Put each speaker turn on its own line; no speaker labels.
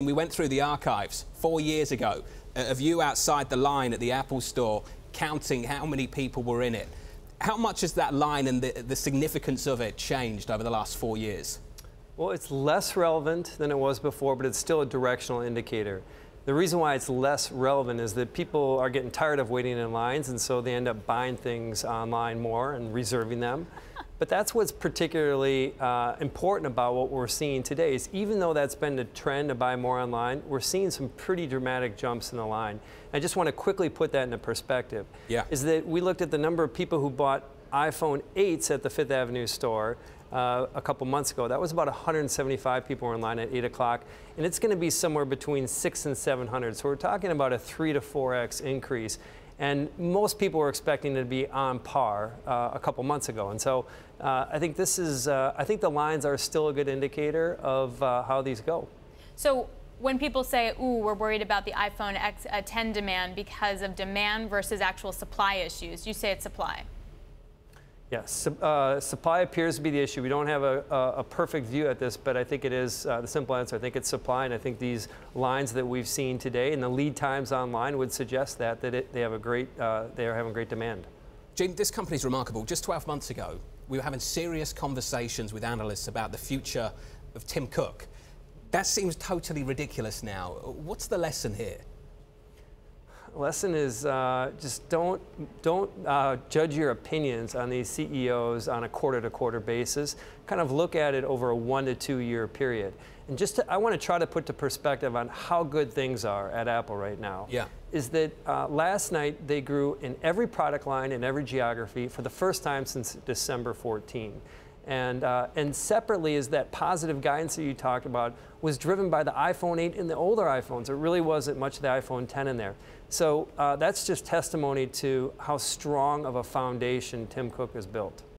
We went through the archives 4 years ago of you outside the line at the Apple store counting how many people were in it. How much has that line and the significance of it changed over the last 4 years?
Well, it's less relevant than it was before, but it's still a directional indicator. The reason why it's less relevant is that people are getting tired of waiting in lines, and so they end up buying things online more and reserving them. But that's what's particularly important about what we're seeing today is even though that's been the trend to buy more online, we're seeing some pretty dramatic jumps in the line. I just want to quickly put that into perspective.
Yeah.
Is that we looked at the number of people who bought iPhone 8s at the Fifth Avenue store a couple months ago. That was about 175 people were in line at 8 o'clock, and it's going to be somewhere between 600 and 700. So we're talking about a 3 to 4x increase. And most people were expecting it to be on par a couple months ago. And so I think this is, I think the lines are still a good indicator of how these go.
So when people say, ooh, we're worried about the iPhone X 10 demand because of demand versus actual supply issues, you say it's supply.
Yes, supply appears to be the issue. We don't have a perfect view at this, but I think it is the simple answer. I think it's supply, and I think these lines that we've seen today and the lead times online would suggest that they are having great demand.
Gene, this company's remarkable. Just 12 months ago, we were having serious conversations with analysts about the future of Tim Cook. That seems totally ridiculous now. What's the lesson here?
Lesson is just don't judge your opinions on these CEOs on a quarter-to-quarter basis. Kind of look at it over a 1 to 2 year period. And I want to try to put the perspective on how good things are at Apple right now.
Yeah.
Is that last night they grew in every product line in every geography for the first time since December 14. And separately is that positive guidance that you talked about was driven by the iPhone 8 and the older iPhones. There really wasn't much of the iPhone 10 in there. So that's just testimony to how strong of a foundation Tim Cook has built.